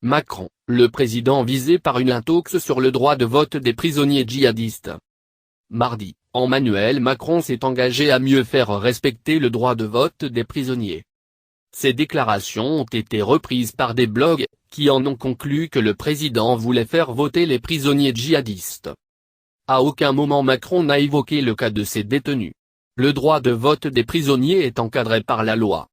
Macron, le président visé par une intox sur le droit de vote des prisonniers djihadistes. Mardi, Emmanuel Macron s'est engagé à mieux faire respecter le droit de vote des prisonniers. Ces déclarations ont été reprises par des blogs, qui en ont conclu que le président voulait faire voter les prisonniers djihadistes. À aucun moment Macron n'a évoqué le cas de ces détenus. Le droit de vote des prisonniers est encadré par la loi.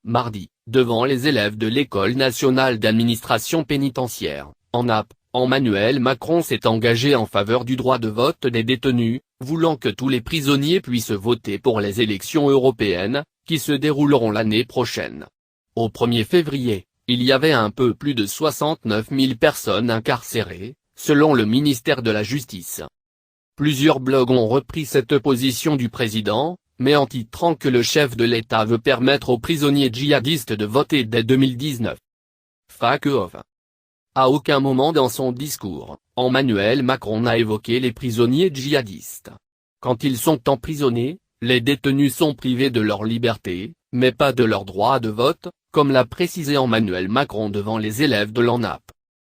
Mardi, devant les élèves de l'École nationale d'administration pénitentiaire, ENAP, Emmanuel Macron s'est engagé en faveur du droit de vote des détenus, voulant que tous les prisonniers puissent voter pour les élections européennes, qui se dérouleront l'année prochaine. Au 1er février, il y avait un peu plus de 69 000 personnes incarcérées, selon le ministère de la Justice. Plusieurs blogs ont repris cette position du président, mais en titrant que le chef de l'État veut permettre aux prisonniers djihadistes de voter dès 2019. Fuck off. À aucun moment dans son discours, Emmanuel Macron n'a évoqué les prisonniers djihadistes. Quand ils sont emprisonnés, les détenus sont privés de leur liberté, mais pas de leur droit de vote, comme l'a précisé Emmanuel Macron devant les élèves de l'ENAP.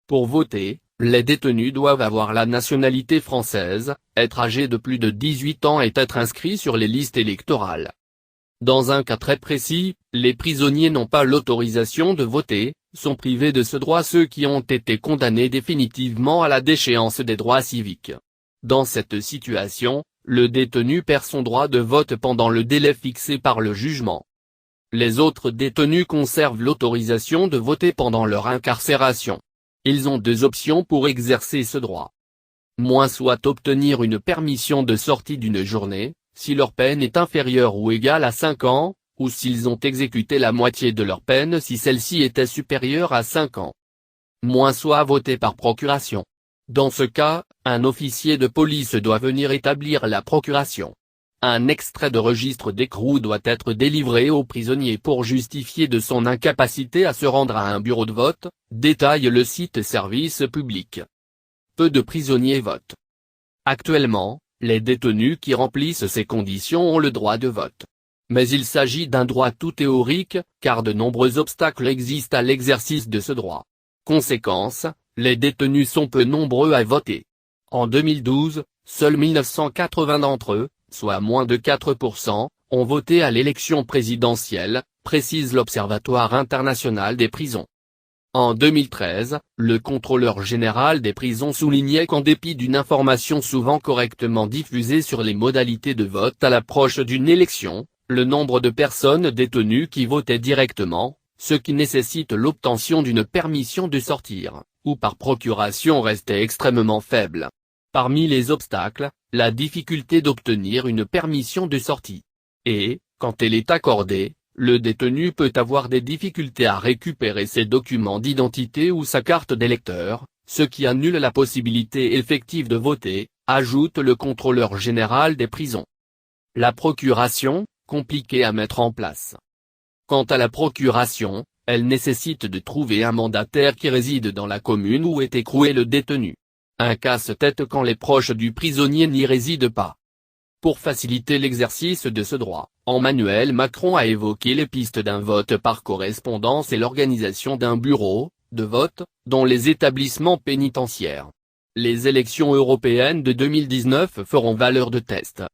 Pour voter, les détenus doivent avoir la nationalité française, être âgés de plus de 18 ans et être inscrits sur les listes électorales. Dans un cas très précis, les prisonniers n'ont pas l'autorisation de voter, sont privés de ce droit ceux qui ont été condamnés définitivement à la déchéance des droits civiques. Dans cette situation, le détenu perd son droit de vote pendant le délai fixé par le jugement. Les autres détenus conservent l'autorisation de voter pendant leur incarcération. Ils ont deux options pour exercer ce droit. Soit obtenir une permission de sortie d'une journée, si leur peine est inférieure ou égale à 5 ans, ou s'ils ont exécuté la moitié de leur peine si celle-ci était supérieure à 5 ans. Soit voter par procuration. Dans ce cas, un officier de police doit venir établir la procuration. Un extrait de registre d'écrou doit être délivré au prisonnier pour justifier de son incapacité à se rendre à un bureau de vote, détaille le site Service public. Peu de prisonniers votent. Actuellement, les détenus qui remplissent ces conditions ont le droit de vote. Mais il s'agit d'un droit tout théorique, car de nombreux obstacles existent à l'exercice de ce droit. Conséquence, les détenus sont peu nombreux à voter. En 2012, seuls 1980 d'entre eux, soit moins de 4%, ont voté à l'élection présidentielle, précise l'Observatoire international des prisons. En 2013, le contrôleur général des prisons soulignait qu'en dépit d'une information souvent correctement diffusée sur les modalités de vote à l'approche d'une élection, le nombre de personnes détenues qui votaient directement, ce qui nécessite l'obtention d'une permission de sortir, ou par procuration restait extrêmement faible. Parmi les obstacles, la difficulté d'obtenir une permission de sortie. Et, quand elle est accordée, le détenu peut avoir des difficultés à récupérer ses documents d'identité ou sa carte d'électeur, ce qui annule la possibilité effective de voter, ajoute le contrôleur général des prisons. La procuration, compliquée à mettre en place. Quant à la procuration, elle nécessite de trouver un mandataire qui réside dans la commune où est écroué le détenu. Un casse-tête quand les proches du prisonnier n'y résident pas. Pour faciliter l'exercice de ce droit, Emmanuel Macron a évoqué les pistes d'un vote par correspondance et l'organisation d'un bureau de vote dans les établissements pénitentiaires. Les élections européennes de 2019 feront valeur de test.